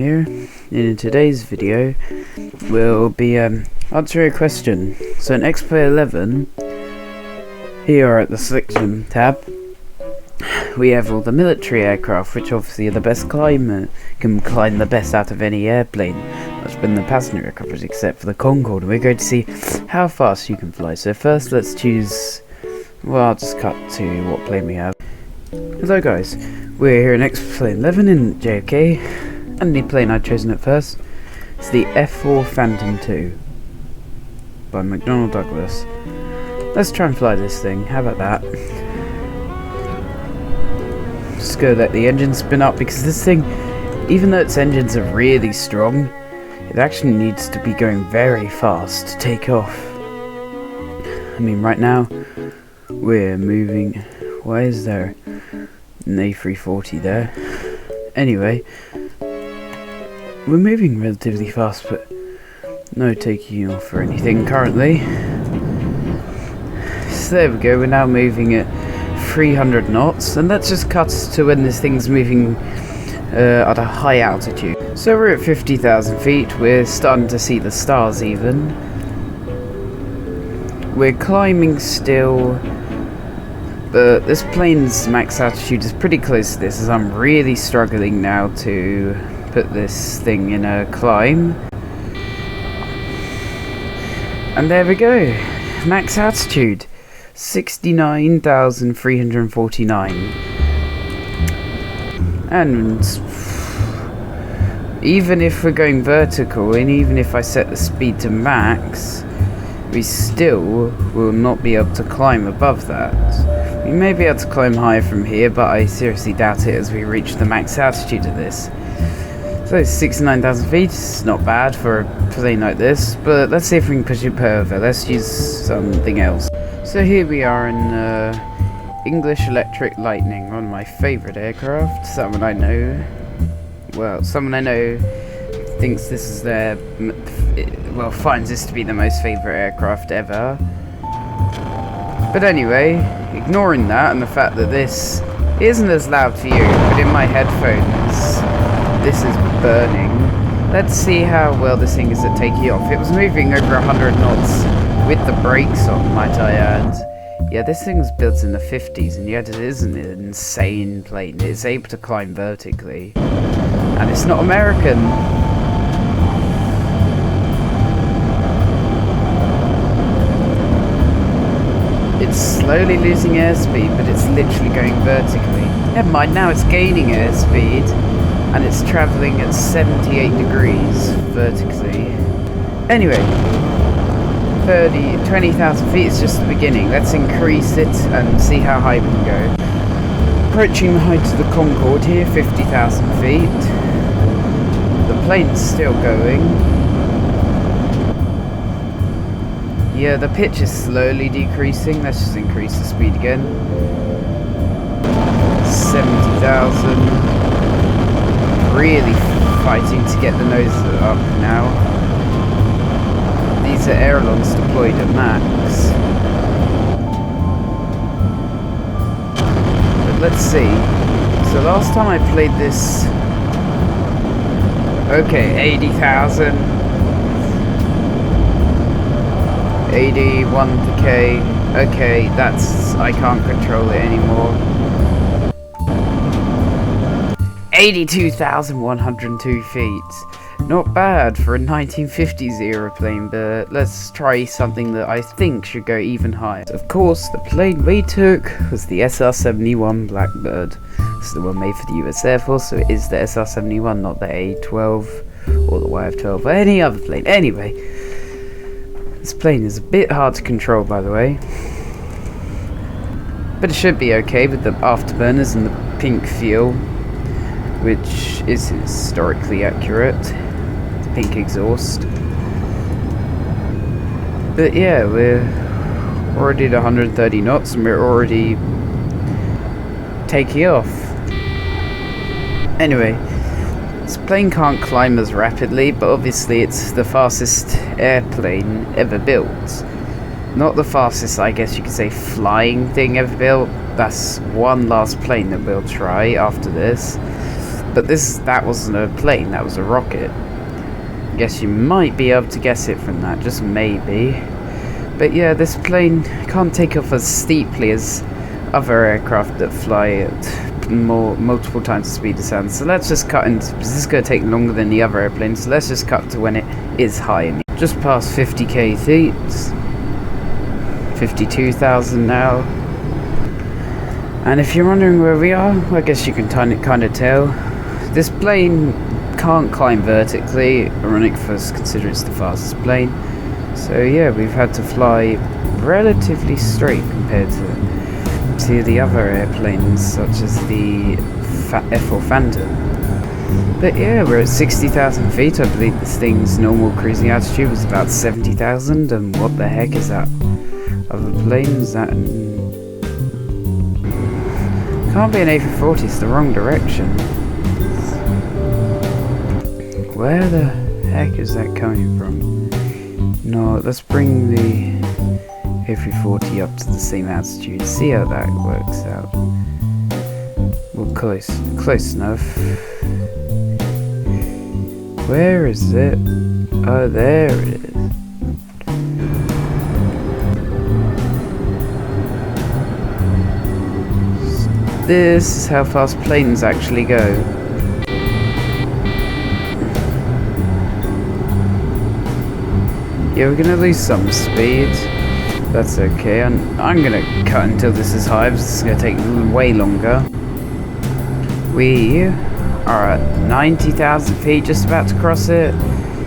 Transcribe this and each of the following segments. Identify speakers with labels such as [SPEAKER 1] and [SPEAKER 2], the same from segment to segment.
[SPEAKER 1] Here, in today's video, we'll be answering a question. So in XPlay 11, here at the selection tab, we have all the military aircraft, which obviously are the best climber, can climb the best out of any airplane that's been the passenger aircraft, except for the Concorde. And we're going to see how fast you can fly. So first, let's choose. Well, I'll just cut to what plane we have. Hello guys, we're here in XPlay 11 in JFK. And the plane I'd chosen at first is the F4 Phantom II by McDonnell Douglas. Let's try and fly this thing. How about that? Just go let the engine spin up, because this thing, even though its engines are really strong, it actually needs to be going very fast to take off. I mean, right now we're moving. Why is there an A340 there? Anyway, we're moving relatively fast, but no taking off or anything currently. So there we go, we're now moving at 300 knots, and that just cuts to when this thing's moving at a high altitude. So we're at 50,000 feet, we're starting to see the stars even. We're climbing still, but this plane's max altitude is pretty close to this, as I'm really struggling now to put this thing in a climb. And there we go, max altitude 69,349. And even if we're going vertical, and even if I set the speed to max, we still will not be able to climb above that. We may be able to climb higher from here, but I seriously doubt it as we reach the max altitude of this. So 69,000 feet is not bad for a plane like this, but let's see if we can push it further. Let's use something else. So here we are in English Electric Lightning, one of my favourite aircraft. Someone I know thinks this is their, well, finds this to be the most favourite aircraft ever. But anyway, ignoring that and the fact that this isn't as loud for you, but in my headphones this is burning. Let's see how well this thing is at taking off. It was moving over 100 knots with the brakes on, might I add. Yeah, this thing's built in the 50s, and yet it is an insane plane. It's able to climb vertically, and it's not American. It's slowly losing airspeed, but it's literally going vertically. Never mind, now it's gaining airspeed, and it's travelling at 78 degrees vertically. Anyway, 20,000 feet is just the beginning. Let's increase it and see how high we can go. Approaching the height of the Concorde here, 50,000 feet. The plane's still going. Yeah, the pitch is slowly decreasing. Let's just increase the speed again. 70,000. Really fighting to get the nose up now. These are ailerons deployed at max. But let's see. So last time I played this, okay, 80,000. 81k. Okay, that's, I can't control it anymore. 82,102 feet. Not bad for a 1950s aeroplane, but let's try something that I think should go even higher. Of course, the plane we took was the SR-71 Blackbird. It's the one made for the US Air Force, so it is the SR-71, not the A-12 or the YF-12 or any other plane. Anyway, this plane is a bit hard to control, by the way, but it should be okay with the afterburners and the pink fuel, which is historically accurate. The pink exhaust. But yeah, we're already at 130 knots and we're already taking off. Anyway, this plane can't climb as rapidly, but obviously it's the fastest airplane ever built. Not the fastest, I guess you could say, flying thing ever built. That's one last plane that we'll try after this. But that wasn't a plane, that was a rocket. I guess you might be able to guess it from that, just maybe. But yeah, this plane can't take off as steeply as other aircraft that fly at multiple times the speed of sound. So let's just cut into, this is going to take longer than the other airplanes, so let's just cut to when it is high. Just past 50k feet, 52,000 now. And if you're wondering where we are, I guess you can kind of tell. This plane can't climb vertically, ironic for us consider it's the fastest plane. So yeah, we've had to fly relatively straight compared to the other airplanes, such as the F4 Phantom. But yeah, we're at 60,000 feet. I believe this thing's normal cruising altitude was about 70,000. And what the heck is that? Other planes? That can't be an A340. It's the wrong direction. Where the heck is that coming from? No, let's bring the A340 up to the same altitude. See how that works out. Well, close enough. Where is it? Oh, there it is. This is how fast planes actually go. Yeah, we're gonna lose some speed. That's okay. I'm gonna cut until this is high, because this is gonna take way longer. We are at 90,000 feet, just about to cross it.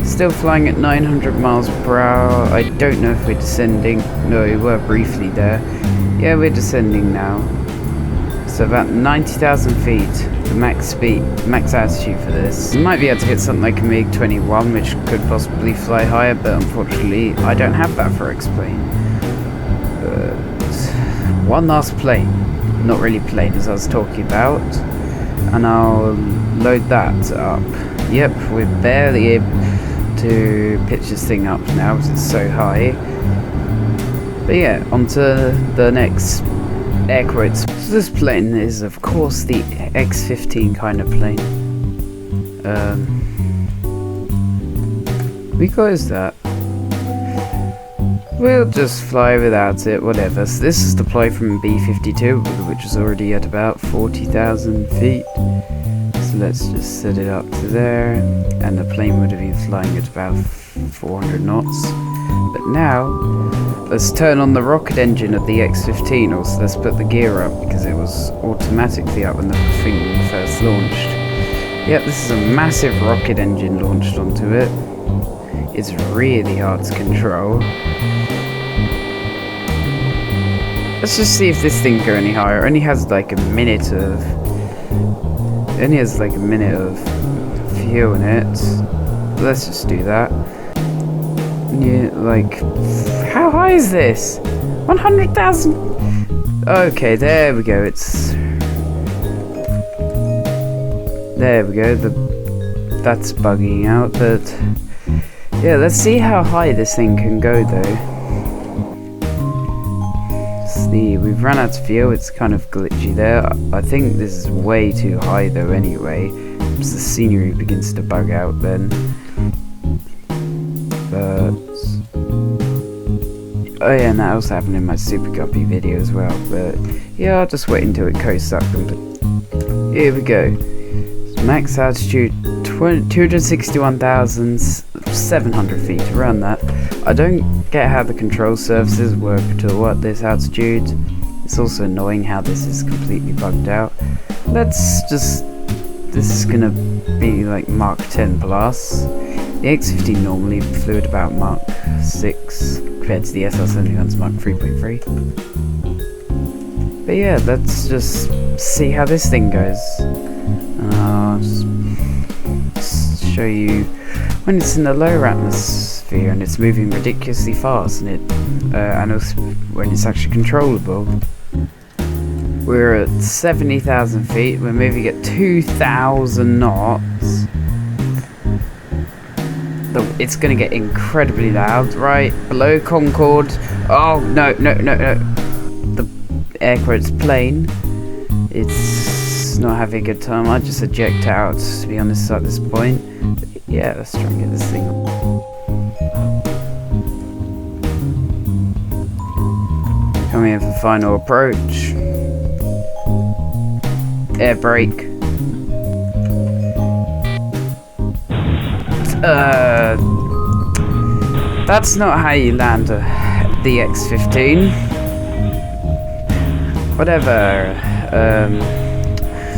[SPEAKER 1] Still flying at 900 miles per hour. I don't know if we're descending. No, we were briefly there. Yeah, we're descending now. So about 90,000 feet, the max speed, max altitude for this. We might be able to get something like a MiG-21, which could possibly fly higher, but unfortunately, I don't have that for X-plane. But one last plane, not really plane as I was talking about, and I'll load that up. Yep, we're barely able to pitch this thing up now because it's so high. But yeah, onto the next air quotes. So this plane is of course the X-15 kind of plane. Because that. We'll just fly without it, whatever. So this is deployed from B-52, which is already at about 40,000 feet. So let's just set it up to there, and the plane would have been flying at about 400 knots. But now, let's turn on the rocket engine of the X-15, also let's put the gear up, because it was automatically up when the thing first launched. Yep, this is a massive rocket engine launched onto it. It's really hard to control. Let's just see if this thing can go any higher. It only has like a minute of fuel in it. Let's just do that. Yeah, like, how high is this? 100,000. Okay, there we go. There we go. That's bugging out, but yeah, let's see how high this thing can go though. We've run out of fuel, it's kind of glitchy there. I think this is way too high though anyway, because the scenery begins to bug out then. But oh yeah, and that also happened in my Super Guppy video as well. But yeah, I'll just wait until it coasts up. Here we go. So max altitude 261,700 feet, around that. I don't get how the control surfaces work to what this altitude. It's also annoying how this is completely bugged out. Let's just, this is gonna be like Mark 10 plus. The X-15 normally flew at about Mark 6 compared to the SL-71's Mark 3.3. But yeah, let's just see how this thing goes. And I'll just show you when it's in the lower atmosphere and it's moving ridiculously fast, and also when it's actually controllable. We're at 70,000 feet, we're moving at 2,000 knots. It's gonna get incredibly loud, right? Below Concorde. Oh, no. The air quotes plane. It's not having a good time, I'd just eject out, to be honest, at this point. But yeah, let's try and get this thing on. Coming in for final approach. Air brake. That's not how you land the X15. Whatever.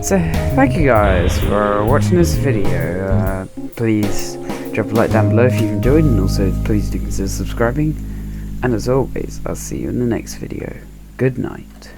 [SPEAKER 1] So thank you guys for watching this video. Please drop a like down below if you've enjoyed, and also please do consider subscribing. And as always, I'll see you in the next video. Good night.